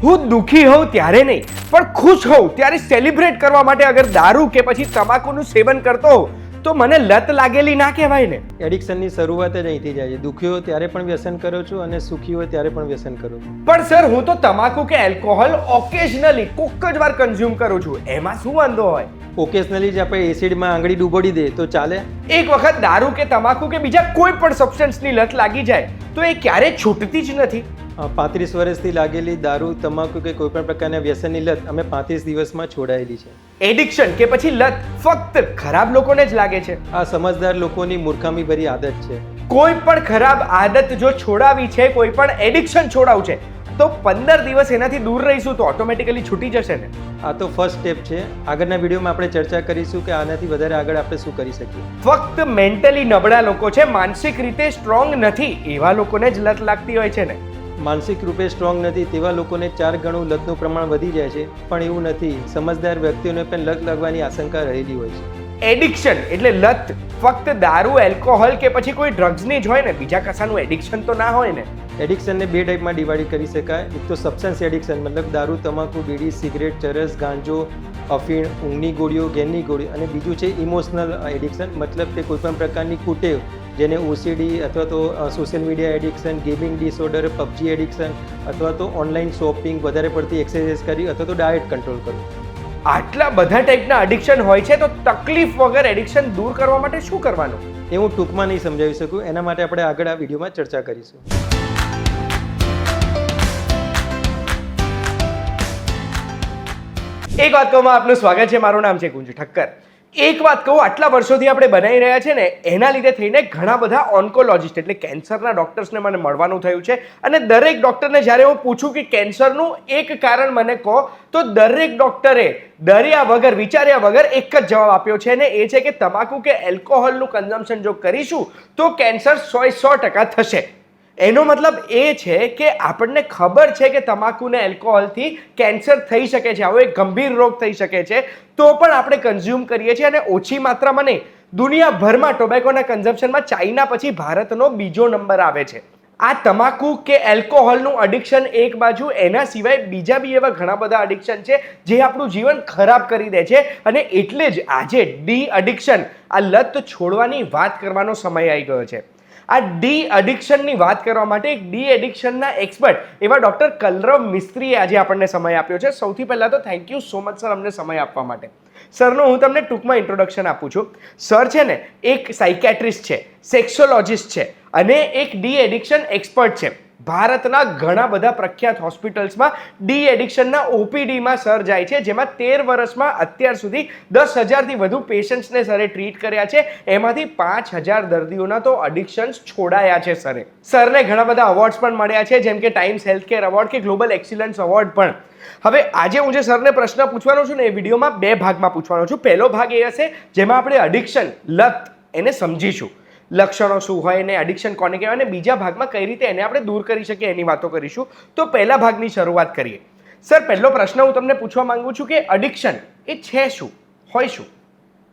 હું દુઃખી હોઉં ત્યારે નહીં પણ ખુશ હોઉં ત્યારે સેલિબ્રેટ કરવા માટે અગર દારૂ કે પછી તમાકુનું સેવન કરતો હોઉં તો મને લત લાગેલી ના કહેવાય ને. એડિક્શનની શરૂઆત જ અહીંથી જાય છે. દુઃખી હોય ત્યારે પણ વ્યસન કરું છું અને સુખી હોય ત્યારે પણ વ્યસન કરું છું. પણ સર હું તો તમાકુ કે એલ્કોહોલ ઓકેઝનલી કોક જ વાર કન્ઝ્યુમ કરું છું, એમાં શું વાંધો હોય? ઓકેશનલી જ આપણે એસિડમાં આંગળી ડૂબોડી દે તો ચાલે. એક વખત દારૂ કે તમાકુ કે બીજા કોઈ પણ સબસ્ટન્સની લત લાગી જાય તો એ ક્યારેય છૂટતી જ નથી. 35 વર્ષથી લાગેલી દારૂ તમાકુ કે કોઈ પણ પ્રકારના વ્યસનની લત અમે 35 દિવસમાં છોડાયેલી છે. એડિક્શન કે પછી લત ફક્ત ખરાબ લોકોને જ લાગે છે. આ સમજદાર લોકોની મૂર્ખામી ભરી આદત છે. કોઈ પણ ખરાબ આદત જો છોડાવી છે, કોઈ પણ એડિક્શન છોડાવવું છે તો 15 દિવસ એનાથી દૂર રહીશું તો ઓટોમેટિકલી છૂટી જશે ને. આ તો ફર્સ્ટ સ્ટેપ છે. આગળના વિડીયોમાં આપણે ચર્ચા કરીશું કે આનાથી વધારે આગળ આપણે શું કરી શકીએ. ફક્ત મેન્ટલી નબળા લોકો છે, માનસિક રીતે સ્ટ્રોંગ નથી એવા લોકોને જ લત લાગતી હોય છે ને. માનસિક રૂપે સ્ટ્રોંગ નથી તેવા લોકોને 4 ગણું લતનું પ્રમાણ વધી જાય છે, પણ એવું નથી. સમજદાર વ્યક્તિઓને પણ લત લાગવાની આશંકા રહેલી હોય છે. એડિક્શન એટલે લત ફક્ત દારૂ, એલ્કોહોલ કે પછી કોઈ ડ્રગ્સની જ હોય ને, બીજા કશાનું એડિક્શન તો ના હોય ને. એડિક્શનને 2 ટાઈપમાં ડિવાઈડ કરી શકાય. એક તો સબસ્ટન્સ એડિક્શન મતલબ દારૂ, તમાકુ, બીડી, સિગરેટ, ચરસ, ગાંજો, અફીણ, ઊંઘની ગોળીઓ, ગેનની ગોળી, અને બીજું છે ઇમોશનલ એડિક્શન મતલબ કે કોઈપણ પ્રકારની કુટેવ જેને ઓસીડી અથવા તો social media addiction, gaming disorder, PUBG addiction અથવા તો ઓનલાઈન શોપિંગ, વધારે પડતી એક્સરસાઇઝ કરી અથવા તો ડાયટ કંટ્રોલ કરવું. આટલા બધા ટાઈપના એડિક્શન હોય છે તો તકલીફ વગર એડિક્શન દૂર કરવા માટે શું કરવાનું? એ હું ટૂંકમાં નહીં સમજાવી શકું. એના માટે આપણે આગળ આ વિડીયોમાં ચર્ચા કરીશું. એક વાત કહું, આપનું સ્વાગત છે. મારું નામ છે કુંજ ઠક્કર. એક વાત કહું, આટલા વર્ષોથી આપણે બનાવી રહ્યા છે ને એના લીધે થઈને ઘણા બધા ઓન્કોલોજિસ્ટ એટલે કેન્સરના ડોક્ટર્સને મને મળવાનું થયું છે. અને દરેક ડોક્ટરને જ્યારે હું પૂછું કે કેન્સરનું એક કારણ મને કહો તો દરેક ડોક્ટરે ડર્યા વગર, વિચાર્યા વગર એક જ જવાબ આપ્યો છે, અને એ છે કે તમાકુ કે એલ્કોહોલનું કન્ઝમ્પશન જો કરીશું તો કેન્સર 100% થશે. એનો મતલબ એ છે કે આપણને ખબર છે કે તમાકુ ને એલ્કોહોલથી કેન્સર થઈ શકે છે, આવો એક ગંભીર રોગ થઈ શકે છે, તો પણ આપણે કન્ઝ્યુમ કરીએ છીએ અને ઓછી માત્રામાં નહીં. દુનિયાભરમાં ટોબેકોના કન્ઝમ્પશનમાં ચાઇના પછી ભારતનો બીજો નંબર આવે છે. આ તમાકુ કે એલ્કોહોલનું એડિક્શન એક બાજુ, એના સિવાય બીજા બી એવા ઘણા બધા એડિક્શન છે જે આપણું જીવન ખરાબ કરી દે છે. અને એટલે જ આજે ડી એડિક્શન, આ લત છોડવાની વાત કરવાનો સમય આવી ગયો છે. આ ડી એડિક્શનની વાત કરવા માટે એક ડી એડિક્શનના એક્સપર્ટ એવા ડૉક્ટર કલરવ મિસ્ત્રીએ આજે આપણને સમય આપ્યો છે. સૌથી પહેલાં તો thank you so much sir અમને સમય આપવા માટે. સરનું હું તમને ટૂંકમાં ઇન્ટ્રોડક્શન આપું છું. સર છે ને એક સાયકેટ્રિસ્ટ છે, સેક્સોલોજિસ્ટ છે અને એક ડી એડિક્શન એક્સપર્ટ છે. ભારતના ઘણા બધા પ્રખ્યાત હોસ્પિટલ્સમાં ડી એડિક્શનના ઓપીડીમાં સર જાય છે, જેમાં 13 વર્ષમાં અત્યાર સુધી 10,000થી વધુ પેશન્ટ્સને સરે ટ્રીટ કર્યા છે. એમાંથી 5,000 દર્દીઓના તો એડિક્શન્સ છોડાયા છે સરે. સરને ઘણા બધા અવોર્ડ્સ પણ મળ્યા છે, જેમ કે ટાઈમ્સ હેલ્થકેર એવોર્ડ કે ગ્લોબલ એક્સિલન્સ એવોર્ડ પણ. હવે આજે હું જે સરને પ્રશ્ન પૂછવાનો છું ને એ વિડીયોમાં 2 ભાગમાં પૂછવાનો છું. પહેલો ભાગ એ હશે જેમાં આપણે એડિક્શન, લત એને સમજીશું, લક્ષણો શું હોય ને એડિક્શન કોને કહેવાય, અને બીજા ભાગમાં કઈ રીતે એને આપણે દૂર કરી શકીએ એની વાતો કરીશું. તો પહેલા ભાગની શરૂઆત કરીએ. સર, પહેલો પ્રશ્ન હું તમને પૂછવા માંગુ છું કે એડિક્શન એ છે શું, હોય શું?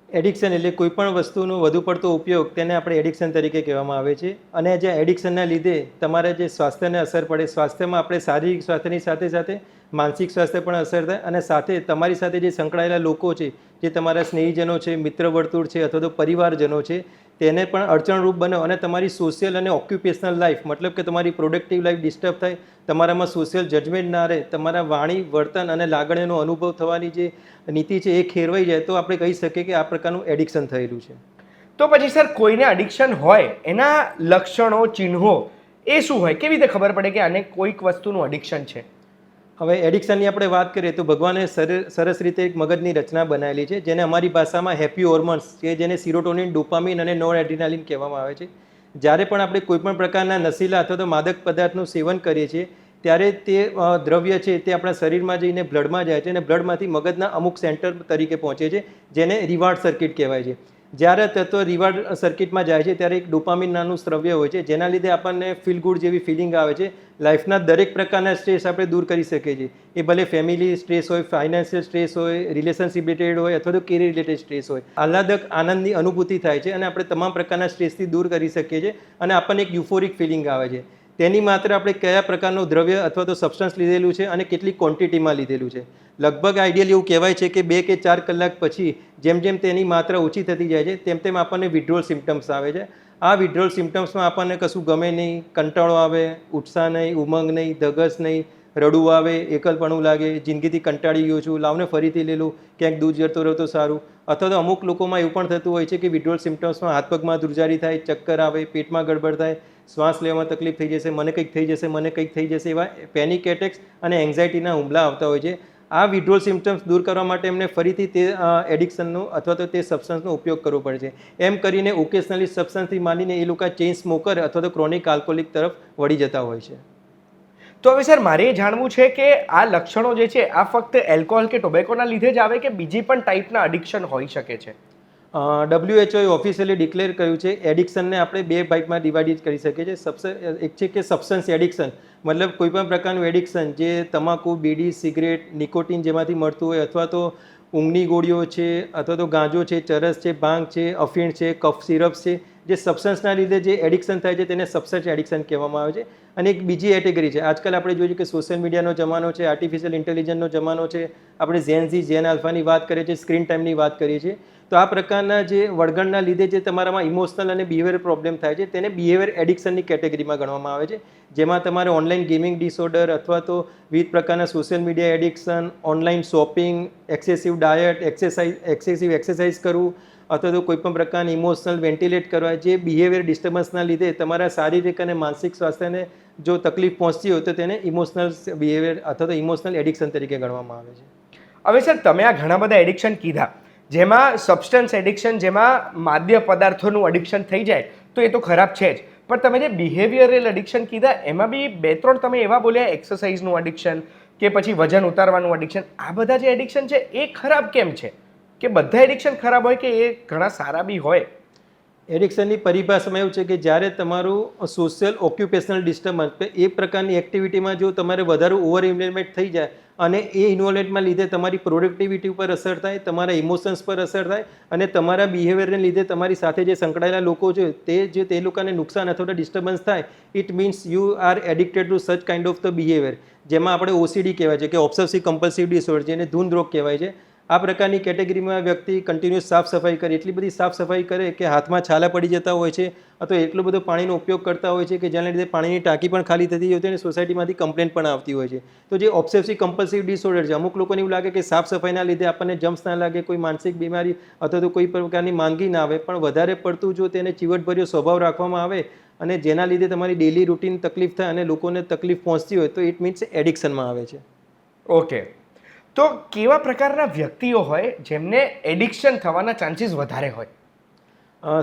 એડિક્શન એટલે કોઈ પણ વસ્તુનો વધુ પડતો ઉપયોગ, તેને આપણે એડિક્શન તરીકે કહેવામાં આવે છે. અને જે એડિક્શનના લીધે તમારા જે સ્વાસ્થ્યને અસર પડે, સ્વાસ્થ્યમાં આપણે શારીરિક સ્વાસ્થ્યની સાથે સાથે માનસિક સ્વાસ્થ્ય પણ અસર થાય, અને સાથે તમારી સાથે જે સંકળાયેલા લોકો છે, જે તમારા સ્નેહીજનો છે, મિત્ર વર્તુળ છે અથવા તો પરિવારજનો છે, તેને પણ અડચણરૂપ બને અને તમારી સોશિયલ અને ઓક્યુપેશનલ લાઈફ મતલબ કે તમારી પ્રોડક્ટિવ લાઈફ ડિસ્ટર્બ થાય, તમારામાં સોશિયલ જજમેન્ટ ના રહે, તમારા વાણી, વર્તન અને લાગણીનો અનુભવ થવાની જે નીતિ છે એ ખેરવાઈ જાય, તો આપણે કહી શકીએ કે આ પ્રકારનું એડિક્શન થયેલું છે. તો પછી સર, કોઈને એડિક્શન હોય એના લક્ષણો, ચિહ્નો એ શું હોય? કેવી રીતે ખબર પડે કે આને કોઈક વસ્તુનું એડિક્શન છે? હવે એડિક્શનની આપણે વાત કરીએ તો ભગવાને સરસ રીતે એક મગજની રચના બનાવેલી છે, જેને અમારી ભાષામાં હેપી હોર્મોન્સ કે જેને સિરોટોનિન, ડોપામિન અને નોર એડ્રિનાલિન કહેવામાં આવે છે. જ્યારે પણ આપણે કોઈપણ પ્રકારના નશીલા અથવા તો માદક પદાર્થનું સેવન કરીએ છીએ ત્યારે તે દ્રવ્ય છે તે આપણા શરીરમાં જઈને બ્લડમાં જાય છે અને બ્લડમાંથી મગજના અમુક સેન્ટર તરીકે પહોંચે છે, જેને રિવાર્ડ સર્કિટ કહેવાય છે. જ્યારે તત્વ રિવાર્ડ સર્કિટમાં જાય છે ત્યારે એક ડોપામિન નામનું દ્રવ્ય હોય છે, જેના લીધે આપણને ફીલ ગુડ જેવી ફિલિંગ આવે છે. લાઈફના દરેક પ્રકારના સ્ટ્રેસ આપણે દૂર કરી શકીએ છીએ. એ ભલે ફેમિલી સ્ટ્રેસ હોય, ફાઇનાન્શિયલ સ્ટ્રેસ હોય, રિલેશનશિપ રિલેટેડ હોય અથવા તો કેરિયર રિલેટેડ સ્ટ્રેસ હોય. આહલાદક આનંદની અનુભૂતિ થાય છે અને આપણે તમામ પ્રકારના સ્ટ્રેસથી દૂર કરી શકીએ છીએ અને આપણને એક યુફોરિક ફિલિંગ આવે છે. તેની માત્ર આપણે કયા પ્રકારનું દ્રવ્ય અથવા તો સબસ્ટન્સ લીધેલું છે અને કેટલી ક્વોન્ટિટીમાં લીધેલું છે. લગભગ આઈડિયલી એવું કહેવાય છે કે 2 કે 4 કલાક પછી જેમ જેમ તેની માત્રા ઓછી થતી જાય છે તેમ તેમ આપણને વિડ્રોલ સિમ્ટમ્સ આવે છે. આ વિડ્રોલ સિમ્ટમ્સમાં આપણને કશું ગમે નહીં, કંટાળો આવે, ઉત્સાહ નહીં, ઉમંગ નહીં, ધગસ નહીં, રડવું આવે, એકલપણું લાગે, જિંદગીથી કંટાળી ગયો છું, લાવને ફરીથી લઈ લઉં, ક્યાંક દૂર જતો રહો તો સારું. અથવા તો અમુક લોકોમાં એવું પણ થતું હોય છે કે વિડ્રોલ સિમ્ટમ્સમાં હાથ પગમાં ધ્રુજારી થાય, ચક્કર આવે, પેટમાં ગડબડ થાય, શ્વાસ લેવામાં તકલીફ થઈ જશે, મને કંઈક થઈ જશે, મને કંઈક થઈ જશે, એવા પેનિક એટેક્સ અને એન્ઝાયટીના હુમલા આવતા હોય છે. આ વિડ્રોલ સિમ્ટમ્સ દૂર કરવા માટે એમને ફરીથી તે એડિક્શનનો અથવા તો તે સબસ્ટન્સનો ઉપયોગ કરવો પડે છે. એમ કરીને ઓકેશનલી સબસ્ટન્સથી માંડીને એ લોકો ચેઇન સ્મોકર અથવા તો ક્રોનિક આલ્કોહોલિક તરફ વળી જતા હોય છે. તો હવે સર મારે એ જાણવું છે કે આ લક્ષણો જે છે આ ફક્ત એલ્કોહોલ કે ટોબેકોના લીધે જ આવે કે બીજી પણ ટાઈપના એડિક્શન હોઈ શકે છે? WHO ઓફિશિયલી ડિક્લેર કર્યું છે એડિક્શનને આપણે 2 ભાગમાં ડિવાઇડ કરી શકીએ છીએ. એક છે કે સબસ્ટન્સ એડિક્શન, મતલબ કોઈ પણ પ્રકારનું એડિક્શન જે તમાકુ, બીડી, સિગરેટ, નિકોટિન જેમાંથી મળતું હોય, અથવા તો ઊંઘની ગોળીઓ છે, અથવા તો ગાંજો છે, ચરસ છે, ભાંગ છે, અફીણ છે, કફ સિરપ છે, જે સબસ્ટન્સના લીધે જે એડિક્શન થાય છે તેને સબસ્ટન્સ એડિક્શન કહેવામાં આવે છે. અને એક બીજી કેટેગરી છે, આજકાલ આપણે જોઈએ કે સોશિયલ મીડિયાનો જમાનો છે, આર્ટિફિશિયલ ઇન્ટેલિજન્સનો જમાનો છે, આપણે ઝેન ઝી, ઝેન આલ્ફાની વાત કરીએ છીએ, સ્ક્રીન ટાઈમની વાત કરીએ છીએ. તો આ પ્રકારના જે વળગણના લીધે જે તમારામાં ઇમોશનલ અને બિહેવિયર પ્રોબ્લેમ થાય છે તેને બિહેવિયર એડિક્શનની કેટેગરીમાં ગણવામાં આવે છે, જેમાં તમારે ઓનલાઈન ગેમિંગ ડિસઓર્ડર અથવા તો વિવિધ પ્રકારના social media addiction, online shopping, excessive diet, excessive exercise કરવું, અથવા તો કોઈપણ પ્રકારની ઇમોશનલ વેન્ટિલેટ કરવા, જે બિહેવિયર ડિસ્ટર્બન્સના લીધે તમારા શારીરિક અને માનસિક સ્વાસ્થ્યને જો તકલીફ પહોંચતી હોય તો તેને ઇમોશનલ બિહેવિયર અથવા તો ઇમોશનલ એડિક્શન તરીકે ગણવામાં આવે છે. હવે સર તમે આ ઘણા બધા એડિક્શન કીધા, જેમાં સબસ્ટન્સ એડિક્શન, જેમાં માદ્ય પદાર્થોનું એડિક્શન થઈ જાય તો એ તો ખરાબ છે જ, પણ તમે જે બિહેવિયરલ એડિક્શન કીધા એમાં બી 2-3 તમે એવા બોલ્યા, એક્સરસાઇઝનું એડિક્શન કે પછી વજન ઉતારવાનું એડિક્શન, આ બધા જે એડિક્શન છે એ ખરાબ કેમ છે? કે બધા એડિક્શન ખરાબ હોય કે એ ઘણા સારા બી હોય? એડિક્શનની પરિભાષામાં એવું છે કે જ્યારે તમારું સોશિયલ ઓક્યુપેશનલ ડિસ્ટર્બન્સ એ પ્રકારની એક્ટિવિટીમાં જો તમારે વધારે ઓવર ઇન્વોલ્વમેન્ટ થઈ જાય અને એ ઇન્વોલ્વમેન્ટમાં લીધે તમારી પ્રોડક્ટિવિટી ઉપર અસર થાય, તમારા ઇમોશન્સ પર અસર થાય અને તમારા બિહેવિયરને લીધે તમારી સાથે જે સંકળાયેલા લોકો છે તે લોકોને નુકસાન અથવા તો ડિસ્ટર્બન્સ થાય, it means you are addicted to such kind of the behaviour, જેમાં આપણે OCD કહેવાય છે કે ઓબ્સેસિવ કમ્પલ્સિવ ડિસઓર્ડર, જેને ધૂંધ રોગ કહેવાય છે. આ પ્રકારની કેટેગરીમાં વ્યક્તિ કન્ટિન્યુઅસ સાફ સફાઈ કરે, એટલી બધી સાફ સફાઈ કરે કે હાથમાં છાલા પડી જતા હોય છે, અથવા એટલો બધો પાણીનો ઉપયોગ કરતા હોય છે કે જેના લીધે પાણીની ટાંકી પણ ખાલી થતી હોય છે અને સોસાયટીમાંથી કમ્પ્લેન પણ આવતી હોય છે. તો જે ઓબ્સેસિવ કમ્પલ્સિવ ડિસઓર્ડર છે, અમુક લોકોને એવું લાગે કે સાફ સફાઈના લીધે આપણને જમ્સ ના લાગે, કોઈ માનસિક બીમારી અથવા તો કોઈ પ્રકારની માંદગી ના આવે, પણ વધારે પડતું જો તેને ચીવટભર્યો સ્વભાવ રાખવામાં આવે અને જેના લીધે તમારી ડેલી રૂટીન તકલીફ થાય અને લોકોને તકલીફ પહોંચતી હોય તો ઇટ મીન્સ એડિક્શનમાં આવે છે. ઓકે, તો કેવા પ્રકારના વ્યક્તિઓ હોય જેમને એડિક્શન થવાના ચાન્સીસ વધારે હોય?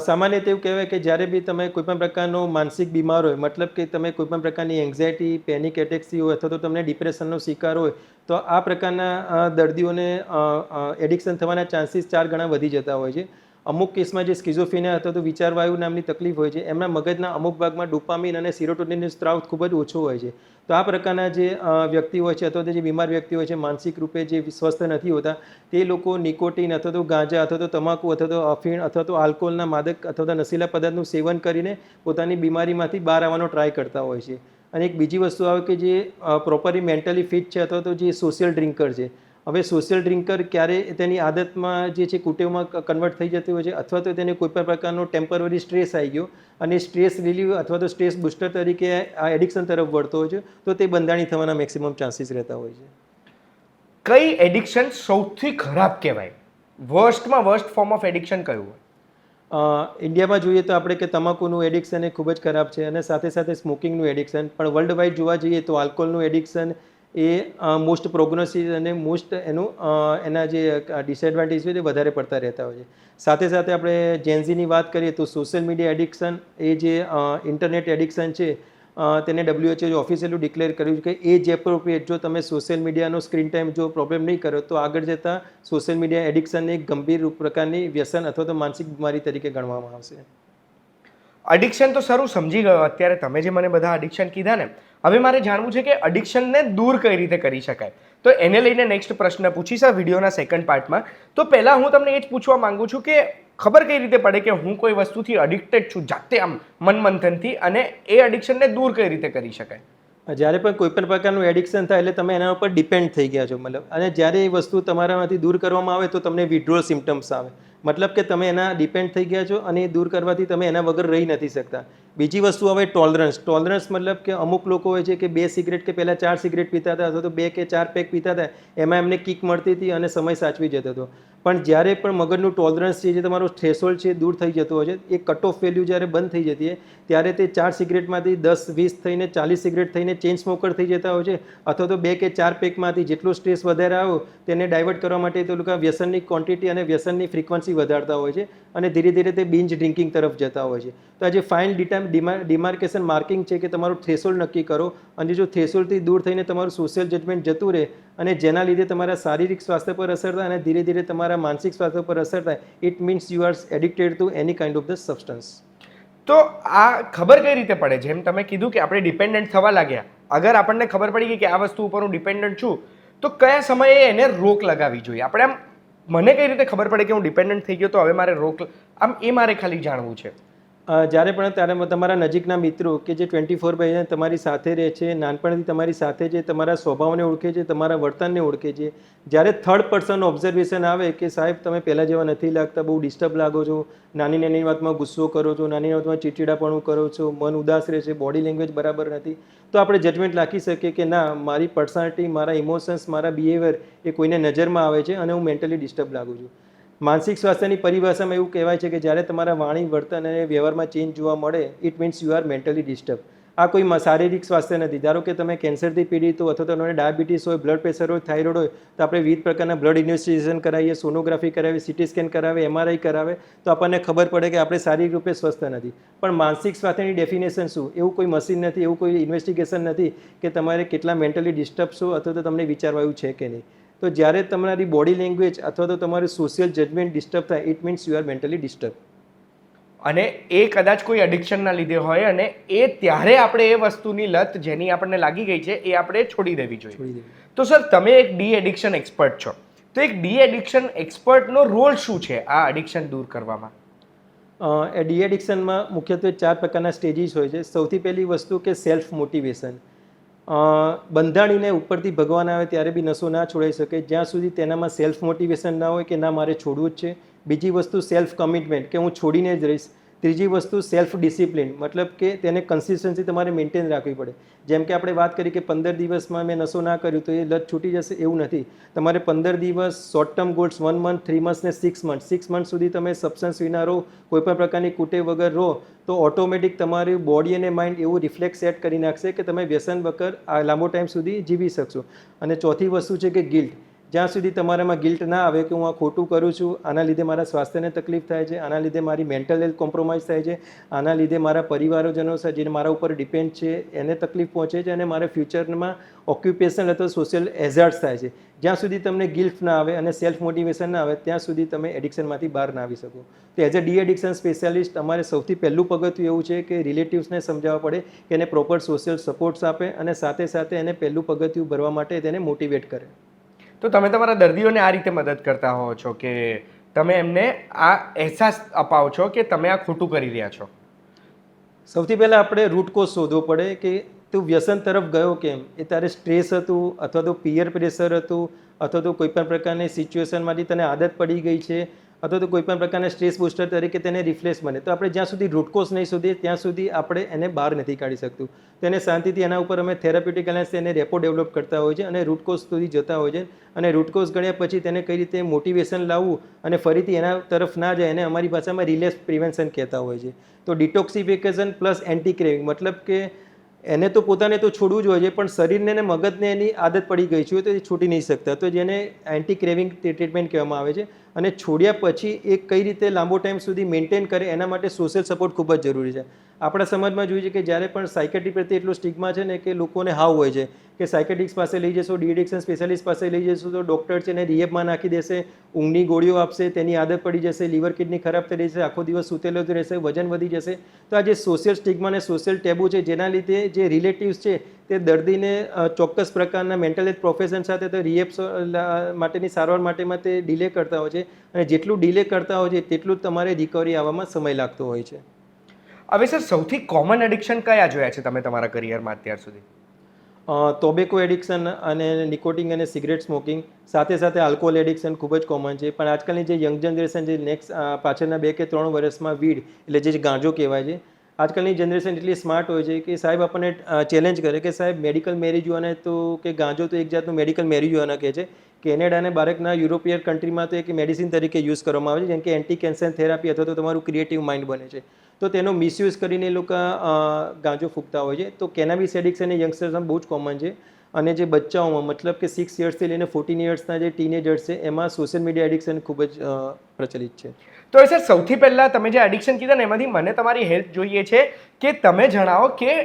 સામાન્ય રીતે એવું કહેવાય કે જ્યારે બી તમે કોઈપણ પ્રકારનો માનસિક બીમાર હોય, મતલબ કે તમે કોઈપણ પ્રકારની એન્ઝાયટી, પેનિક એટેક્સથી હોય અથવા તો તમને ડિપ્રેશનનો શિકાર હોય, તો આ પ્રકારના દર્દીઓને એડિક્શન થવાના ચાન્સીસ 4 ગણા વધી જતા હોય છે. અમુક કેસમાં જે સ્કિઝોફ્રેનિયા અથવા તો વિચારવાયુ નામની તકલીફ હોય છે, એમના મગજના અમુક ભાગમાં ડોપામીન અને સિરોટોનિનનો સ્ત્રાવ ખૂબ જ ઓછો હોય છે. તો આ પ્રકારના જે વ્યક્તિ હોય છે અથવા તો જે બીમાર વ્યક્તિ હોય છે, માનસિક રૂપે જે સ્વસ્થ નથી હોતા, તે લોકો નિકોટિન અથવા તો ગાંજા અથવા તો તમાકુ અથવા તો અફીણ અથવા તો આલ્કોહોલના માદક અથવા તો નશીલા પદાર્થનું સેવન કરીને પોતાની બીમારીમાંથી બહાર આવવાનો ટ્રાય કરતા હોય છે. અને એક બીજી વસ્તુ આવે કે જે પ્રોપરલી મેન્ટલી ફિટ છે અથવા તો જે સોશિયલ ડ્રિંકર છે. હવે સોશિયલ ડ્રિંકર ક્યારે તેની આદતમાં જે છે કુટેવમાં કન્વર્ટ થઈ જતી હોય છે, અથવા તો તેને કોઈ પણ પ્રકારનો ટેમ્પરરી સ્ટ્રેસ આવી ગયો અને સ્ટ્રેસ રિલીવ અથવા તો સ્ટ્રેસ બુસ્ટર તરીકે આ એડિક્શન તરફ વળતો હોય છે, તો તે બંધાણી થવાના મેક્સિમમ ચાન્સીસ રહેતા હોય છે. કઈ એડિક્શન સૌથી ખરાબ કહેવાય? વર્સ્ટમાં વર્સ્ટ ફોર્મ ઓફ એડિક્શન કયું હોય? ઇન્ડિયામાં જોઈએ તો આપણે કે તમાકુનું એડિક્શન એ ખૂબ જ ખરાબ છે અને સાથે સાથે સ્મોકિંગનું એડિક્શન, પણ વર્લ્ડ વાઇડ જોવા જઈએ તો આલ્કોહોલનું એડિક્શન એ મોસ્ટ પ્રોગ્નોસિસ અને મોસ્ટ એના જે ડિસએડવાન્ટેજ છે તે વધારે પડતા રહેતા હોય છે. સાથે સાથે આપણે જેન્ઝીની વાત કરીએ તો સોશિયલ મીડિયા એડિક્શન એ જે ઇન્ટરનેટ એડિક્શન છે તેને WHO ઓફિશિયલી ડિક્લેર કર્યું છે કે એજ એપ્રોપ્રિએટ જો તમે સોશિયલ મીડિયાનો સ્ક્રીન ટાઈમ જો પ્રોબ્લેમ નહીં કરો તો આગળ જતાં સોશિયલ મીડિયા એડિક્શનને એક ગંભીર પ્રકારની વ્યસન અથવા તો માનસિક બીમારી તરીકે ગણવામાં આવશે. એડિક્શન તો સારું સમજી ગયો અત્યારે તમે જે મને બધા એડિક્શન કીધા ને. હવે મારે જાણવું છે કે એડિક્શનને દૂર કઈ રીતે કરી શકાય, તો એને લઈને નેક્સ્ટ પ્રશ્ન પૂછીશ આ વિડીયોના સેકન્ડ પાર્ટમાં. તો પહેલાં હું તમને એ જ પૂછવા માંગુ છું કે ખબર કઈ રીતે પડે કે હું કોઈ વસ્તુથી એડિક્ટેડ છું જાતે આમ મનમંથનથી, અને એ એડિક્શનને દૂર કઈ રીતે કરી શકાય? જ્યારે પણ કોઈ પણ પ્રકારનું એડિક્શન થાય એટલે તમે એના ઉપર ડિપેન્ડ થઈ ગયા છો, મતલબ, અને જ્યારે એ વસ્તુ તમારામાંથી દૂર કરવામાં આવે તો તમને વિડ્રોલ સિમ્ટમ્સ આવે, મતલબ કે તમે એના ડિપેન્ડ થઈ ગયા છો અને એ દૂર કરવાથી તમે એના વગર રહી નથી શકતા. બીજી વસ્તુ હવે ટોલરન્સ મતલબ કે અમુક લોકો હોય છે કે 2 સિગરેટ કે પહેલાં 4 સિગરેટ પીતા હતા અથવા તો 2 કે 4 પેક પીતા હતા, એમાં એમને કિક મળતી હતી અને સમય સાચવી જતો હતો. પણ જ્યારે પણ મગજનું ટોલરન્સ છે, જે તમારો થ્રેશોલ્ડ છે, દૂર થઈ જતો હોય છે, એ કટ ઓફ વેલ્યુ જ્યારે બંધ થઈ જતી હોય ત્યારે તે 4 સિગરેટમાંથી 10, 20 થઈને 40 સિગરેટ થઈને ચેઇન સ્મોકર થઈ જતા હોય છે, અથવા તો 2 કે 4 પેકમાંથી જેટલો સ્ટ્રેસ વધારે આવ્યો તેને ડાયવર્ટ કરવા માટે તે લોકો વ્યસનની ક્વોન્ટિટી અને વ્યસનની ફ્રીક્વન્સી વધારતા હોય છે અને ધીરે ધીરે તે બિંજ ડ્રિંકિંગ તરફ જતા હોય છે. તો આ જે ફાઇન ડિમાર્કેશન માર્કિંગ છે કે તમારું થ્રેશોલ્ડ નક્કી કરો, અને જો થ્રેશોલ્ડથી દૂર થઈને તમારું સોશિયલ જજમેન્ટ જતું રહે અને જેના લીધે તમારા શારીરિક સ્વાસ્થ્ય પર અસર થાય અને ધીરે ધીરે તમારા માનસિક સ્વાસ્થ્ય પર અસર થાય, it means you are addicted to any kind of the substance. તો આ ખબર કઈ રીતે પડે? જેમ તમે કીધું કે આપણે ડિપેન્ડન્ટ થવા લાગ્યા, અગર આપણને ખબર પડી ગઈ કે આ વસ્તુ ઉપર હું ડિપેન્ડન્ટ છું, તો કયા સમયે એને રોક લગાવવી જોઈએ? આપણે આમ મને કઈ રીતે ખબર પડે કે હું ડિપેન્ડન્ટ થઈ ગયો તો હવે મારે રોક, આમ એ મારે ખાલી જાણવું છે. જ્યારે પણ ત્યારે તમારા નજીકના મિત્રો કે જે 24/7 તમારી સાથે રહે છે, નાનપણથી તમારી સાથે છે, તમારા સ્વભાવને ઓળખે છે, તમારા વર્તનને ઓળખે છે, જ્યારે થર્ડ પર્સન ઓબ્ઝર્વેશન આવે કે સાહેબ તમે પહેલાં જેવા નથી લાગતા, બહુ ડિસ્ટર્બ લાગો છો, નાની નાની વાતમાં ગુસ્સો કરો છો, નાની વાતમાં ચીડચીડાપણું કરો છો, મન ઉદાસ રહે છે, બોડી લેંગ્વેજ બરાબર નથી, તો આપણે જજમેન્ટ રાખી શકીએ કે ના, મારી પર્સનાલિટી, મારા ઇમોશન્સ, મારા બિહેવિયર એ કોઈને નજરમાં આવે છે અને હું મેન્ટલી ડિસ્ટર્બ લાગું છું. માનસિક સ્વાસ્થ્યની પરિભાષામાં એવું કહેવાય છે કે જ્યારે તમારા વાણી, વર્તન અને વ્યવહારમાં ચેન્જ જોવા મળે, it means you R mentally disturb. આ કોઈ શારીરિક સ્વાસ્થ્ય નથી. ધારો કે તમે કેન્સરથી પીડિત હો અથવા તો તમને ડાયાબિટીસ હોય, બ્લડ પ્રેશર હોય, થાઇરોઇડ હોય, તો આપણે વિવિધ પ્રકારના બ્લડ ઇન્વેસ્ટિગેશન કરાવીએ, સોનોગ્રાફી કરાવીએ, સિટી સ્કેન કરાવે, MRI કરાવે, તો આપણને ખબર પડે કે આપણે શારીરિક રૂપે સ્વસ્થ નથી. પણ માનસિક સ્વાસ્થ્યની ડેફિનેશન શું? એવું કોઈ મશીન નથી, એવું કોઈ ઇન્વેસ્ટિગેશન નથી કે તમારે કેટલા મેન્ટલી ડિસ્ટર્બ છો અથવા તો તમને વિચારવાયું છે કે નહીં. તો જ્યારે તમારી બોડી લેંગ્વેજ અથવા તો તમારું સોશિયલ જજમેન્ટ ડિસ્ટર્બ થાય, it means you R mentally disturb. અને એ કદાચ કોઈ એડિક્શનના લીધે હોય, અને એ ત્યારે આપણે એ વસ્તુની લત જેની આપણને લાગી ગઈ છે એ આપણે છોડી દેવી જોઈએ. તો સર, તમે એક ડી એડિક્શન એક્સપર્ટ છો, તો એક ડી એડિક્શન એક્સપર્ટનો રોલ શું છે આ એડિક્શન દૂર કરવામાં? ડી એડિક્શનમાં મુખ્યત્વે 4 પ્રકારના સ્ટેજીસ હોય છે. સૌથી પહેલી વસ્તુ કે સેલ્ફ મોટિવેશન. બંધાણીને ઉપરથી ભગવાન આવે ત્યારે બી નશો ના છોડાઈ શકે જ્યાં સુધી તેનામાં સેલ્ફ મોટિવેશન ના હોય કે ના, મારે છોડવું જ છે. બીજી વસ્તુ સેલ્ફ કમિટમેન્ટ, કે હું છોડીને જ રહીશ. ત્રીજી વસ્તુ સેલ્ફ ડિસિપ્લિન, મતલબ કે તેને કન્સિસ્ટન્સી તમારે મેન્ટેન રાખવી પડે. જેમ કે આપણે વાત કરી કે 15 દિવસમાં મેં નશો ના કર્યું તો એ લત છૂટી જશે, એવું નથી. તમારે 15 દિવસ, short term goals 1 month, 3 months ને 6 મંથ, 6 મંથ સુધી તમે સબસ્ટન્સ વિના રહો, કોઈપણ પ્રકારની કુટે વગર રહો, તો ઓટોમેટિક તમારી બોડી અને માઇન્ડ એવું રિફ્લેક્સ સેટ કરી નાખશે કે તમે વ્યસન વગર આ લાંબો ટાઈમ સુધી જીવી શકશો. અને ચોથી વસ્તુ છે કે ગિલ્ટ. જ્યાં સુધી તમારામાં ગિલ્ટ ના આવે કે હું આ ખોટું કરું છું, આના લીધે મારા સ્વાસ્થ્યને તકલીફ થાય છે, આના લીધે મારી મેન્ટલ હેલ્થ કોમ્પ્રોમાઇઝ થાય છે, આના લીધે મારા પરિવારજનો જે મારા ઉપર ડિપેન્ડ છે એને તકલીફ પહોંચે છે, અને મારે ફ્યુચરમાં ઓક્યુપેશનલ અથવા સોશિયલ એઝાર્ટ્સ થાય છે, જ્યાં સુધી તમને ગિલ્ટ ના આવે અને સેલ્ફ મોટિવેશન ના આવે ત્યાં સુધી તમે એડિક્શનમાંથી બહાર ના આવી શકો. તો as a D addiction specialist અમારે સૌથી પહેલું પગથિયું એવું છે કે રિલેટિવ્સને સમજાવવા પડે કે એને પ્રોપર સોશિયલ સપોર્ટ્સ આપે અને સાથે સાથે એને પહેલું પગથિયું ભરવા માટે તેને મોટિવેટ કરે. તો તમે તમારા દર્દીઓને આ રીતે મદદ કરતા હોવ છો કે તમે એમને આ અહેસાસ અપાવો છો કે તમે આ ખોટું કરી રહ્યા છો? સૌથી પહેલાં આપણે રૂટ કોઝ શોધવો પડે કે તું વ્યસન તરફ ગયો કેમ. એ તારે સ્ટ્રેસ હતું અથવા તો પિયર પ્રેશર હતું અથવા તો કોઈપણ પ્રકારની સિચ્યુએશનમાંથી તને આદત પડી ગઈ છે અથવા તો કોઈપણ પ્રકારના સ્ટ્રેસ બૂસ્ટર તરીકે તેને રિફ્રેશ બને. તો આપણે જ્યાં સુધી રૂટ કોઝ નહીં શોધીએ ત્યાં સુધી આપણે એને બહાર નથી કાઢી શકતું. તો એને શાંતિથી એના ઉપર અમે થેરાપ્યુટિક એનાલિસિસ એને રેપો ડેવલપ કરતા હોય છે અને રૂટ કોઝ સુધી જતા હોય છે. અને રૂટ કોઝ ગણ્યા પછી તેને કઈ રીતે મોટિવેશન લાવવું અને ફરીથી એના તરફ ના જાય એને અમારી ભાષામાં રિલેપ્સ પ્રિવેન્શન કહેતા હોય છે. તો ડિટોક્સિફિકેશન પ્લસ એન્ટી ક્રેવિંગ, મતલબ કે એને તો પોતાને તો છોડવું જ હોય છે, પણ શરીરને ને મગજને એની આદત પડી ગઈ છે તો એ છૂટી નહીં શકતા. તો જેને એન્ટી ક્રેવિંગ ટ્રીટમેન્ટ કહેવામાં આવે છે. અને છોડ્યા પછી એ કઈ રીતે લાંબો ટાઈમ સુધી મેન્ટેન કરે એના માટે સોશિયલ સપોર્ટ ખૂબ જ જરૂરી છે. આપણા સમાજમાં જોઈએ છે કે જ્યારે પણ સાયકેટ્રી પ્રત્યે એટલો સ્ટિગ્મા છે ને કે લોકોને હાવ હોય છે કે સાયકેટ્રિક્સ પાસે લઈ જશો, ડી એડિક્શન સ્પેશિયાલિસ્ટ પાસે લઈ જશો તો ડૉક્ટર છે ને રિહેબમાં નાખી દેશે, ઊંઘની ગોળીઓ આપશે, તેની આદત પડી જશે, લીવર કિડની ખરાબ થઈ જશે, આખો દિવસ સૂતેલો જ રહેશે, વજન વધી જશે. તો આ જે સોશિયલ સ્ટિગ્મા અને સોશિયલ ટેબુ છે જેના લીધે જે રિલેટિવ્સ છે તે દર્દીને ચોક્કસ પ્રકારના મેન્ટલ હેલ્થ પ્રોફેશન સાથે તો રિહેબ્સ માટેની સારવાર માટેમાં તે ડિલે કરતા હોય છે, અને જેટલું ડિલે કરતા હોય છે તેટલું જ તમારે રિકવરી આવવામાં સમય લાગતો હોય છે. હવે સર સૌથી કોમન એડિક્શન કયા જોયા છે તમે તમારા કરિયરમાં અત્યાર સુધી? ટોબેકો એડિક્શન અને નિકોટિન અને સિગરેટ સ્મોકિંગ, સાથે સાથે આલ્કોહોલ એડિક્શન ખૂબ જ કોમન છે. પણ આજકાલની જે યંગ જનરેશન જે નેક્સ્ટ પાછળના 2 કે 3 વર્ષમાં વીડ એટલે જે ગાંજો કહેવાય છે, આજકાલની જનરેશન એટલી સ્માર્ટ હોય છે કે સાહેબ આપણને ચેલેન્જ કરે કે સાહેબ મેડિકલ મેરીજુઆના તો કે ગાંજો તો એક જાતનું મેડિકલ મેરીજુઆના કહે છે. કેનેડા અને ભારતના યુરોપિયન કન્ટ્રીમાં તો એક મેડિસિન તરીકે યુઝ કરવામાં આવે છે, જેમ કે એન્ટી કેન્સર થેરાપી અથવા તો તમારું ક્રિએટિવ માઇન્ડ બને છે. તો તેનો મિસયુઝ કરીને એ લોકો ગાંજો ફૂંકતા હોય છે. તો કેનાબિસ એડિક્શન એ યંગસ્ટર્સમાં બહુ જ કોમન છે. અને જે બચ્ચાઓમાં મતલબ કે 6 યર્સથી લઈને 14 યર્સના જે ટીનેજર્સ છે એમાં સોશિયલ મીડિયા એડિક્શન ખૂબ જ પ્રચલિત છે. તો સર સૌથી પહેલાં તમે જે એડિક્શન કીધા ને એમાંથી મને તમારી હેલ્પ જોઈએ છે કે તમે જણાવો કે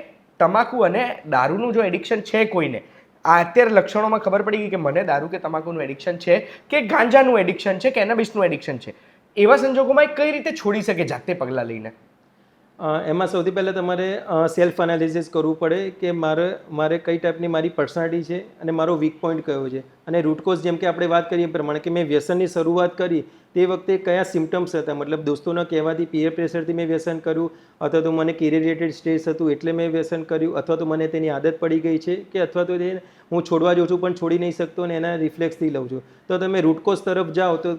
તમાકુ અને દારૂનું જો એડિક્શન છે કોઈને, આ અત્યારે લક્ષણોમાં ખબર પડી ગઈ કે મને દારૂ કે તમાકુનું એડિક્શન છે કે ગાંજાનું એડિક્શન છે, કેનાબિસનું એડિક્શન છે, એવા સંજોગોમાં એ કઈ રીતે છોડી શકે જાતે પગલાં લઈને? એમાં સૌથી પહેલાં તમારે સેલ્ફ એનાલિસિસ કરવું પડે કે મારે કઈ ટાઈપની મારી પર્સનાલિટી છે અને મારો વીક પોઈન્ટ કયો છે. અને રૂટ કોઝ જેમ કે આપણે વાત કરીએ એ પ્રમાણે કે મેં વ્યસનની શરૂઆત કરી તે વખતે કયા સિમ્ટમ્સ હતા, મતલબ દોસ્તોના કહેવાથી પીયર પ્રેશરથી મેં વ્યસન કર્યું, અથવા તો મને કેરિયર રિલેટેડ સ્ટ્રેસ હતું એટલે મેં વ્યસન કર્યું, અથવા તો મને તેની આદત પડી ગઈ છે, કે અથવા તો તે હું છોડવા જાઉં છું પણ છોડી નહીં શકતો અને એના રિફ્લેક્સથી લઉં છું. તો તમે રૂટ કોઝ તરફ જાઓ તો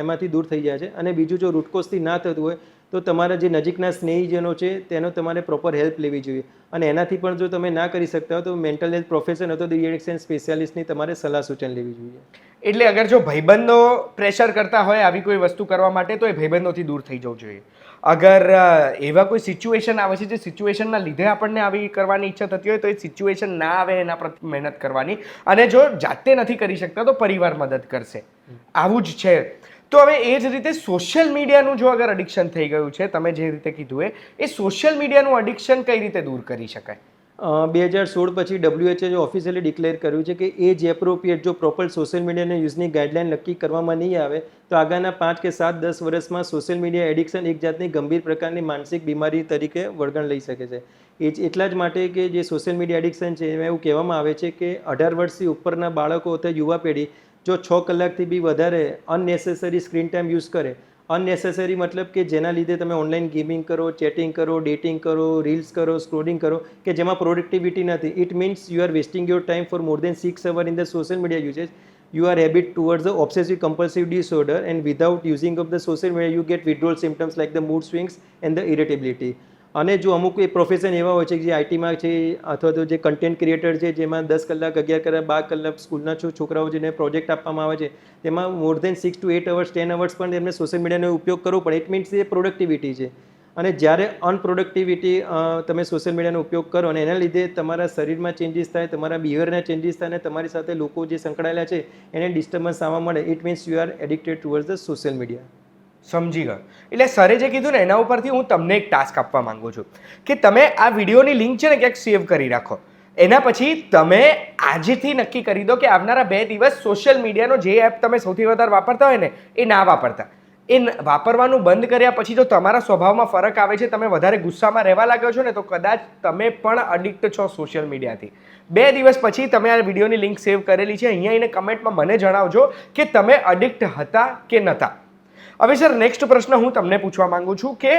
એમાંથી દૂર થઈ જાય છે. અને બીજું જો રૂટ કોઝથી ના થતું હોય તો તમારા જે નજીકના સ્નેહીજનો છે તેનો તમારે પ્રોપર હેલ્પ લેવી જોઈએ. અને એનાથી પણ જો તમે ના કરી શકતા હો તો મેન્ટલ હેલ્થ પ્રોફેશન અથવા તો ડિએડિક્શન સ્પેશિયાલિસ્ટની તમારે સલાહ સૂચન લેવી જોઈએ. એટલે અગર જો ભાઈબંધો પ્રેશર કરતા હોય આવી કોઈ વસ્તુ કરવા માટે તો એ ભાઈબંધોથી દૂર થઈ જવું જોઈએ. અગર એવા કોઈ સિચ્યુએશન આવે છે જે સિચ્યુએશનના લીધે આપણને આવી કરવાની ઈચ્છા થતી હોય તો એ સિચ્યુએશન ના આવે એના પર મહેનત કરવાની. અને જો જાતે નથી કરી શકતા તો પરિવાર મદદ કરશે. આવું જ છે. તો હવે એ જ રીતે સોશિયલ મીડિયાનું જો અગર એડિક્શન થઈ ગયું છે, તમે જે રીતે કીધું એ સોશિયલ મીડિયાનું એડિક્શન કઈ રીતે દૂર કરી શકાય? 2016 પછી WHO ઓફિશિયલી ડિક્લેર કર્યું છે કે એજ એપ્રોપ્રિએટ જો પ્રોપર સોશિયલ મીડિયાના યુઝની ગાઈડલાઇન નક્કી કરવામાં નહીં આવે તો આગળના 5 કે 7 10 વર્ષમાં સોશિયલ મીડિયા એડિક્શન એક જાતની ગંભીર પ્રકારની માનસિક બીમારી તરીકે વળગણ લઈ શકે છે. એટલા જ માટે કે જે સોશિયલ મીડિયા એડિક્શન છે એમાં એવું કહેવામાં આવે છે કે 18 વર્ષથી ઉપરના બાળકો અથવા યુવા પેઢી જો 6 કલાકથી બી વધારે અનનેસેસરી સ્ક્રીન ટાઈમ યુઝ કરે, અનનેસેસરી મતલબ કે જેના લીધે તમે ઓનલાઈન ગેમિંગ કરો, ચેટિંગ કરો, ડેટિંગ કરો, રીલ્સ કરો, સ્ક્રોલિંગ કરો, કે જેમાં પ્રોડક્ટિવિટી નથી, it means you are wasting your time for more than 6 hours in the social media usage. You are habit towards the obsessive compulsive disorder, and without using of the social media you get withdrawal symptoms like the mood swings and the irritability. અને જો અમુક એ profession એવા હોય છે કે જે આઈટીમાં છે અથવા તો જે કન્ટેન્ટ ક્રિએટર છે જેમાં 10 કલાક 11 કલાક 12 કલાક સ્કૂલના છોકરાઓ જેને પ્રોજેક્ટ આપવામાં આવે છે તેમાં મોર દેન 6 to 8 hours 10 hours પણ એમને સોશિયલ મીડિયાનો ઉપયોગ કરવો પડે. ઇટ મીન્સ એ પ્રોડક્ટિવિટી છે. અને જ્યારે અનપ્રોડક્ટિવિટી તમે સોશિયલ મીડિયાનો ઉપયોગ કરો અને એના લીધે તમારા શરીરમાં ચેન્જીસ થાય, તમારા બિહેવિયરના ચેન્જીસ થાય અને તમારી સાથે લોકો જે સંકળાયેલા છે એને ડિસ્ટર્બન્સ આવવા મળે, it means you are addicted towards the social media. સમજી ગયો. એટલે સરે જે કીધું ને એના ઉપરથી હું તમને એક ટાસ્ક આપવા માંગુ છું કે તમે આ વિડીયોની લિંક છે ને ક્યાંક સેવ કરી રાખો. એના પછી તમે આજથી નક્કી કરી દો કે આવનારા 2 દિવસ સોશિયલ મીડિયાનો જે એપ તમે સૌથી વધારે વાપરતા હોય ને એ ના વાપરતા. એ વાપરવાનું બંધ કર્યા પછી જો તમારા સ્વભાવમાં ફરક આવે છે, તમે વધારે ગુસ્સામાં રહેવા લાગ્યો છો ને તો કદાચ તમે પણ અડિક્ટ છો સોશિયલ મીડિયાથી. 2 દિવસ પછી તમે આ વિડીયોની લિંક સેવ કરેલી છે, અહીંયા આવીને કમેન્ટમાં મને જણાવજો કે તમે અડિક્ટ હતા કે નહોતા. હવે સર નેક્સ્ટ પ્રશ્ન હું તમને પૂછવા માંગુ છું કે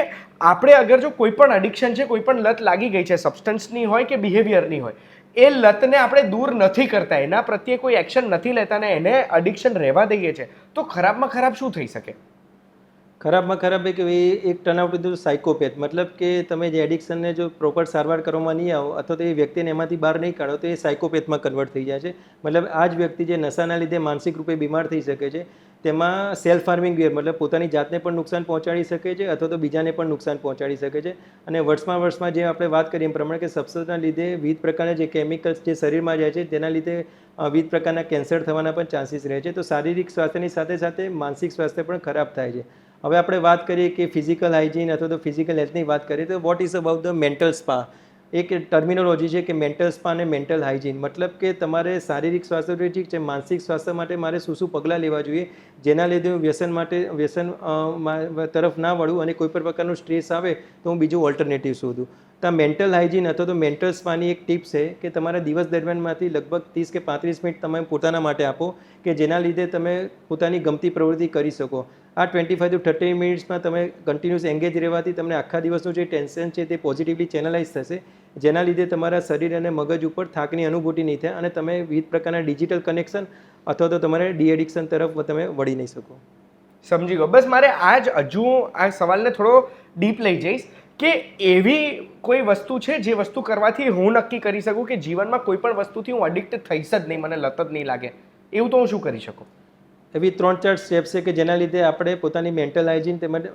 આપણે અગર જો કોઈ પણ એડિક્શન છે, કોઈ પણ લત લાગી ગઈ છે, સબસ્ટન્સની હોય કે બિહેવિયરની હોય, એ લતને આપણે દૂર નથી કરતા, એના પ્રત્યે કોઈ એક્શન નથી લેતા ને એને એડિક્શન રહેવા દઈએ છે, તો ખરાબમાં ખરાબ શું થઈ શકે? ખરાબમાં ખરાબ કે એક ટર્નઆઉટ ટુ સાયકોપેથ, મતલબ કે તમે જે એડિક્શનને જો પ્રોપર સારવાર કરવામાં નહીં આવો અથવા તો એ વ્યક્તિને એમાંથી બહાર નહીં કાઢો તો એ સાયકોપેથમાં કન્વર્ટ થઈ જાય છે. મતલબ આ જ વ્યક્તિ જે નશાના લીધે માનસિક રૂપે બીમાર થઈ શકે છે તેમાં સેલ્ફ હાર્મિંગ બિહેવિયર મતલબ પોતાની જાતને પણ નુકસાન પહોંચાડી શકે છે અથવા તો બીજાને પણ નુકસાન પહોંચાડી શકે છે. અને વર્ષમાં જે આપણે વાત કરીએ એ પ્રમાણે કે સબસ્ટન્સના લીધે વિવિધ પ્રકારના જે કેમિકલ્સ જે શરીરમાં જાય છે તેના લીધે વિવિધ પ્રકારના કેન્સર થવાના પણ ચાન્સીસ રહે છે. તો શારીરિક સ્વાસ્થ્યની સાથે સાથે માનસિક સ્વાસ્થ્ય પણ ખરાબ થાય છે. હવે આપણે વાત કરીએ કે ફિઝિકલ હાઇજીન અથવા તો ફિઝિકલ હેલ્થની વાત કરીએ તો what is about the mental spa. એક ટર્મિનોલોજી છે કે મેન્ટલ સ્પા અને મેન્ટલ હાઇજીન, મતલબ કે તમારે શારીરિક સ્વાસ્થ્ય તો ઠીક છે, માનસિક સ્વાસ્થ્ય માટે મારે શું પગલાં લેવા જોઈએ જેના લીધે હું વ્યસન તરફ ના વળું અને કોઈ પણ પ્રકારનું સ્ટ્રેસ આવે તો હું બીજું ઓલ્ટરનેટિવ શોધું. તો આ મેન્ટલ હાઇજીન અથવા તો મેન્ટલ સ્પાની એક ટિપ્સ છે કે તમારા દિવસ દરમિયાનમાંથી લગભગ 30 કે 35 મિનિટ તમે પોતાના માટે આપો કે જેના લીધે તમે પોતાની ગમતી પ્રવૃત્તિ કરી શકો. આ 25 to 30 મિનિટ્સમાં તમે કન્ટિન્યુઅસ એંગેજ રહેવાથી તમને આખા દિવસનું જે ટેન્શન છે તે પોઝિટિવલી ચેનલાઇઝ થશે, જેના લીધે તમારા શરીર અને મગજ ઉપર થાકની અનુભૂતિ નહીં થાય અને તમે વિવિધ પ્રકારના ડિજિટલ કનેક્શન અથવા તો તમારે ડી એડિક્શન તરફ તમે વળી નહીં શકો. સમજી ગયો. બસ મારે હજુ આ સવાલને થોડો ડીપ લઈ જઈશ કે એવી કોઈ વસ્તુ છે જે વસ્તુ કરવાથી હું નક્કી કરી શકું કે જીવનમાં કોઈ પણ વસ્તુથી હું એડિક્ટ થઈશ જ નહીં, મને લત જ નહીં લાગે, એવું તો હું શું કરી શકું? એવી 3-4 સ્ટેપ્સ છે કે જેના લીધે આપણે પોતાની મેન્ટલ હાઇજીન તેમજ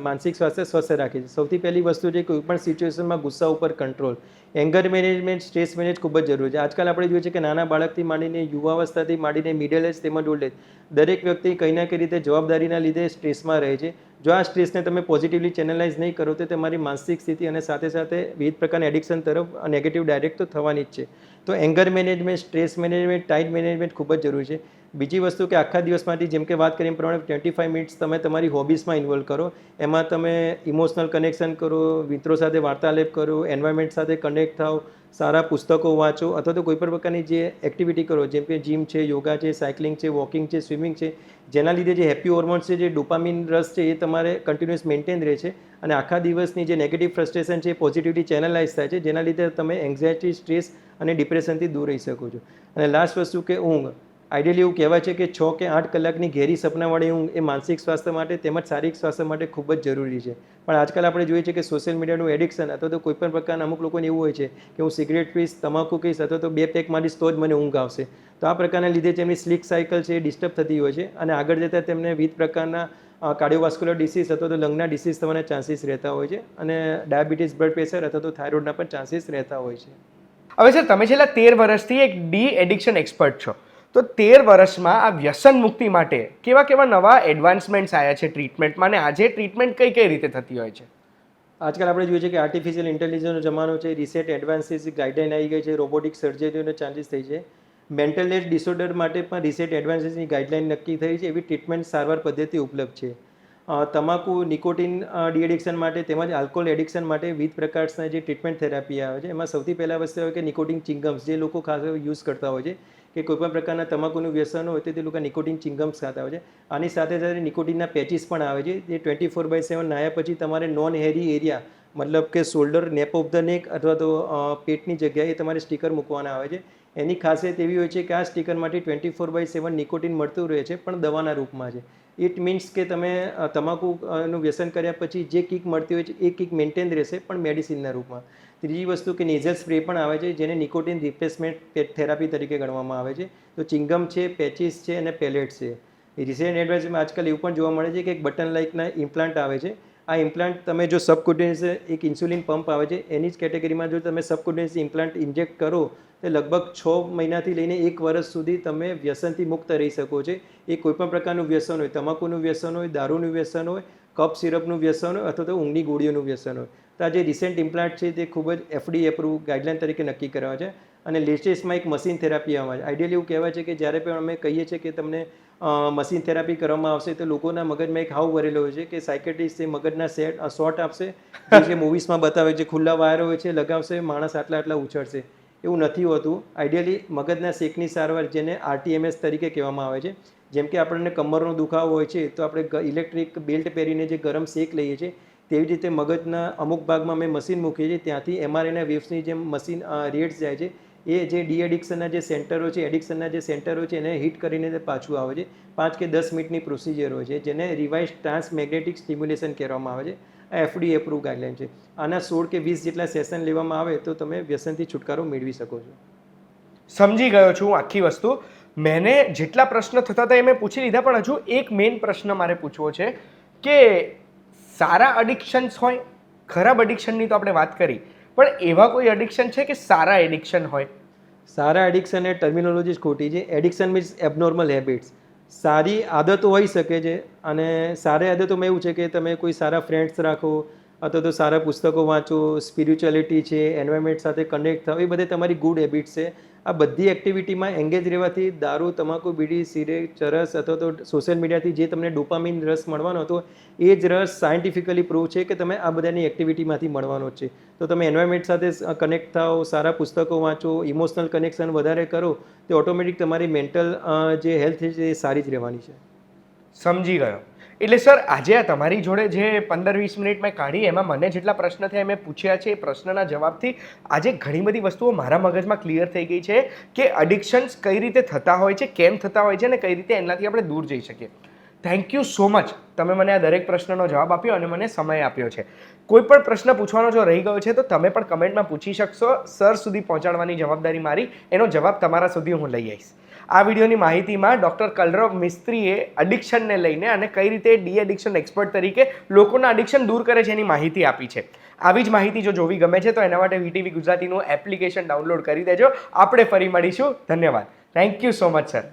માનસિક સ્વાસ્થ્ય સ્વસ્થ રાખીએ છીએ. સૌથી પહેલી વસ્તુ છે કોઈ પણ સિચ્યુએશનમાં ગુસ્સા ઉપર control, anger management, stress manage ખૂબ જ જરૂરી છે. આજકાલ આપણે જોઈએ છે કે નાના બાળકથી માંડીને યુવાવસ્થાથી માંડીને મિડલ એજ તેમજ ઓલ્ડ એજ દરેક વ્યક્તિ કંઈ ના કંઈ રીતે જવાબદારીના લીધે સ્ટ્રેસમાં રહે છે. જો આ સ્ટ્રેસને તમે પોઝિટિવલી ચેનલાઇઝ નહીં કરો તો તમારી માનસિક સ્થિતિ અને સાથે સાથે વિવિધ પ્રકારના એડિક્શન તરફ નેગેટિવ ડાયરેક્ટ તો થવાની જ છે. તો anger management, stress management, time management ખૂબ જ જરૂરી છે. બીજી વસ્તુ કે આખા દિવસમાંથી જેમ કે વાત કરીએ એ પ્રમાણે 25 મિનિટ્સ તમે તમારી હોબીઝમાં ઇન્વોલ્વ કરો, એમાં તમે ઇમોશનલ કનેક્શન કરો, મિત્રો સાથે વાર્તાલાપ કરો, એન્વાયરમેન્ટ સાથે કનેક્ટ થાઓ, સારા પુસ્તકો વાંચો અથવા તો કોઈ પણ પ્રકારની જે એક્ટિવિટી કરો જેમ કે જીમ છે, યોગા છે, સાયકલિંગ છે, વોકિંગ છે, સ્વિમિંગ છે, જેના લીધે જે હેપી હોર્મોન્સ છે, જે ડોપામિન રસ છે એ તમારે કન્ટિન્યુઅસ મેન્ટેન રહે છે અને આખા દિવસની જે નેગેટિવ ફ્રસ્ટ્રેશન છે એ પોઝિટિવલી ચેનલાઇઝ થાય છે, જેના લીધે તમે એન્ઝાયટી, સ્ટ્રેસ અને ડિપ્રેશનથી દૂર રહી શકો છો. અને લાસ્ટ વસ્તુ કે ઊંઘ, આઈડિયલી એવું કહેવાય છે કે 6 કે 8 કલાકની ઘેરી સપનાવાળી ઊંઘ એ માનસિક સ્વાસ્થ્ય માટે તેમજ શારીરિક સ્વાસ્થ્ય માટે ખૂબ જ જરૂરી છે. પણ આજકાલ આપણે જોઈએ છે કે સોશિયલ મીડિયાનું એડિક્શન અથવા તો કોઈપણ પ્રકારના અમુક લોકોને એવું હોય છે કે હું સિગરેટ પીશ, તમાકુ કહીશ અથવા તો 2 પેક મારીશ તો જ મને ઊંઘ આવશે. તો આ પ્રકારના લીધે તેમની સ્લીપ સાયકલ છે એ ડિસ્ટર્બ થતી હોય છે અને આગળ જતાં તેમને વિવિધ પ્રકારના કાર્ડિયોવાસ્ક્યુલર ડિસીઝ અથવા તો લંગના ડિસીઝ થવાના ચાન્સીસ રહેતા હોય છે અને ડાયાબિટીસ, બ્લડ પ્રેશર અથવા તો થાઇરોઇડના પણ ચાન્સીસ રહેતા હોય છે. હવે સર, તમે છેલ્લા 13 વર્ષથી એક ડી એડિક્શન એક્સપર્ટ છો, તો 13 વર્ષમાં આ વ્યસન મુક્તિ માટે કેવા કેવા નવા એડવાન્સમેન્ટ્સ આવ્યા છે ટ્રીટમેન્ટમાં, અને આજે ટ્રીટમેન્ટ કઈ કઈ રીતે થતી હોય છે? આજકાલ આપણે જોઈએ છે કે આર્ટિફિશિયલ ઇન્ટેલિજન્સનો જમાનો છે, રિસેન્ટ એડવાન્સીસ ગાઈડલાઇન આવી ગઈ છે, રોબોટિક સર્જરીનો ચાન્સીસ થઈ છે, મેન્ટલ હેલ્થ ડિસઓર્ડર માટે પણ રિસેન્ટ એડવાન્સીસની ગાઈડલાઇન નક્કી થઈ છે, એવી ટ્રીટમેન્ટ સારવાર પદ્ધતિ ઉપલબ્ધ છે. તમાકુ, નિકોટિન ડી એડિક્શન માટે તેમજ આલ્કોહોલ એડિક્શન માટે વિવિધ પ્રકારના જે ટ્રીટમેન્ટ થેરાપી આવે છે. એમાં સૌથી પહેલાં વસ્તુ આવે કે નિકોટિન ચિંગમ્સ, જે લોકો ખાસ યુઝ કરતા હોય છે કે કોઈપણ પ્રકારના તમાકુનું વ્યસન હોય તો તે લોકો નિકોટિન ચિંગમ્સ ખાતા હોય છે. આની સાથે સાથે નિકોટિનના પેચીસ પણ આવે છે, જે 24/7 નાયા પછી તમારે નોન હેરી એરિયા મતલબ કે શોલ્ડર, નેપ ઓફ ધ નેક અથવા તો પેટની જગ્યાએ તમારે સ્ટીકર મૂકવાના આવે છે. એની ખાસિયત એવી હોય છે કે આ સ્ટીકરમાંથી 24/7 નિકોટિન મળતું રહે છે પણ દવાના રૂપમાં છે. ઇટ મીન્સ કે તમે તમાકુનું વ્યસન કર્યા પછી જે કિક મળતી હોય છે એ કિક મેન્ટેન રહેશે પણ મેડિસિનના રૂપમાં. ત્રીજી વસ્તુ કે નેઝલ સ્પ્રે પણ આવે છે, જેને નિકોટિન રિપ્લેસમેન્ટ થેરાપી તરીકે ગણવામાં આવે છે. તો ચિંગમ છે, પેચીસ છે અને પેલેટ છે. રિસેન્ટ એડવાઇસમાં આજકાલ એવું પણ જોવા મળે છે કે એક બટન લાઇકના ઇમ્પ્લાન્ટ આવે છે. આ ઇમ્પ્લાન્ટ તમે જો સબક્યુટેનિયસ એક ઇન્સ્યુલિન પંપ આવે છે એની જ કેટેગરીમાં જો તમે સબક્યુટેનિયસ ઇમ્પ્લાન્ટ ઇન્જેક્ટ કરો તો લગભગ 6 મહિનાથી લઈને 1 વર્ષ સુધી તમે વ્યસનથી મુક્ત રહી શકો છો. એ કોઈપણ પ્રકારનું વ્યસન હોય, તમાકુનું વ્યસન હોય, દારૂનું વ્યસન હોય, કફ સિરપનું વ્યસન હોય અથવા તો ઊંઘની ગોળીઓનું વ્યસન હોય. તો આ જે રિસેન્ટ ઇમ્પ્લાન્ટ છે તે ખૂબ જ FDA એપ્રુવ ગાઈડલાઇન તરીકે નક્કી કરવા છે અને લેટેસ્ટમાં એક મશીન થેરાપી આવે છે. આઈડિયલી એવું કહેવાય છે કે જ્યારે પણ અમે કહીએ છીએ કે તમને મશીન થેરાપી કરવામાં આવશે તો લોકોના મગજમાં એક હાવ ભરેલો હોય છે કે સાયકેટ્રિસ્ટ એ મગજના શોર્ટ આપશે, જે મૂવીઝમાં બતાવે છે, ખુલ્લા વાયરો હોય છે, લગાવશે, માણસ આટલા આટલા ઉછળશે. એવું નથી હોતું. આઈડિયલી મગજના શેકની સારવાર, જેને RTMS તરીકે કહેવામાં આવે છે, જેમ કે આપણને કમરનો દુખાવો હોય છે તો આપણે ઇલેક્ટ્રિક બેલ્ટ પહેરીને જે ગરમ શેક લઈએ છીએ તેવી રીતે મગજના અમુક ભાગમાં અમે મશીન મૂકીએ છીએ, ત્યાંથી MRIના વેવ્સની જેમ મશીન રેડ્સ જાય છે. એ જે ડી એડિક્શનના જે સેન્ટરો છે, એડિક્શનના જે સેન્ટરો છે એને હિટ કરીને તે પાછું આવે છે. 5 કે 10 મિનિટની પ્રોસિજર હોય છે, જેને રિવાઇઝ ટ્રાન્સમેગ્નેટિક સ્ટિમ્યુલેશન કહેવામાં આવે છે. આ FDA એપ્રુવ ગાઈડલાઇન છે. આના 16 કે 20 જેટલા સેશન લેવામાં આવે તો તમે વ્યસનથી છુટકારો મેળવી શકો છો. સમજી ગયો છું હું આખી વસ્તુ. મેને જેટલા પ્રશ્ન થતા હતા એ મેં પૂછી લીધા, પણ હજુ એક મેઇન પ્રશ્ન મારે પૂછવો છે કે સારા એડિક્શન્સ હોય, ખરાબ એડિક્શનની તો આપણે વાત કરી, પણ એવા કોઈ એડિક્શન છે કે સારા એડિક્શન હોય? સારા એડિક્શન એ ટર્મિનોલોજી જ ખોટી છે. Addiction means abnormal habits. સારી આદતો હોઈ શકે છે અને સારી આદતોમાં એવું છે કે તમે કોઈ સારા ફ્રેન્ડ્સ રાખો, અથવા તો સારા પુસ્તકો વાંચો, સ્પિરિચ્યુઆલિટી છે, એન્વાયરમેન્ટ સાથે કનેક્ટ થાવ, એ બધે તમારી ગુડ હેબિટ્સ છે. આ બધી એક્ટિવિટીમાં એંગેજ રહેવાથી દારૂ, તમાકુ, બીડી, સિગરેટ, ચરસ અથવા તો સોશિયલ મીડિયાથી જે તમને ડોપામીન રસ મળવાનો હતો એ જ રસ સાયન્ટિફિકલી પ્રૂવ છે કે તમે આ બધાની એક્ટિવિટીમાંથી મળવાનો જ છે. તો તમે એન્વાયરમેન્ટ સાથે કનેક્ટ થાઓ, સારા પુસ્તકો વાંચો, ઇમોશનલ કનેક્શન વધારે કરો, તો ઓટોમેટિક તમારી મેન્ટલ જે હેલ્થ છે એ સારી જ રહેવાની છે. સમજી ગયો. એટલે સર આજે આ તમારી જોડે જે 15-20 મિનિટ મેં કાઢી એમાં મને જેટલા પ્રશ્ન થયા મેં પૂછ્યા છે એ પ્રશ્નના જવાબથી આજે ઘણી બધી વસ્તુઓ મારા મગજમાં ક્લિયર થઈ ગઈ છે કે એડિક્શન્સ કઈ રીતે થતા હોય છે, કેમ થતા હોય છે અને કઈ રીતે એનાથી આપણે દૂર જઈ શકીએ. Thank you so much. તમે મને આ દરેક પ્રશ્નનો જવાબ આપ્યો અને મને સમય આપ્યો છે. કોઈ પણ પ્રશ્ન પૂછવાનો જો રહી ગયો છે તો તમે પણ કમેન્ટમાં પૂછી શકશો. સર સુધી પહોંચાડવાની જવાબદારી મારી, એનો જવાબ તમારા સુધી હું લઈ આવીશ. આ વિડીયોની માહિતીમાં ડૉક્ટર કલરવ મિસ્ત્રીએ એડિક્શનને લઈને અને કઈ રીતે ડી એડિક્શન એક્સપર્ટ તરીકે લોકોના એડિક્શન દૂર કરે છે એની માહિતી આપી છે. આવી જ માહિતી જો જોવી ગમે છે તો એના માટે વીટીવી ગુજરાતીનું એપ્લિકેશન ડાઉનલોડ કરી દેજો. આપણે ફરી મળીશું. ધન્યવાદ. Thank you so much sir.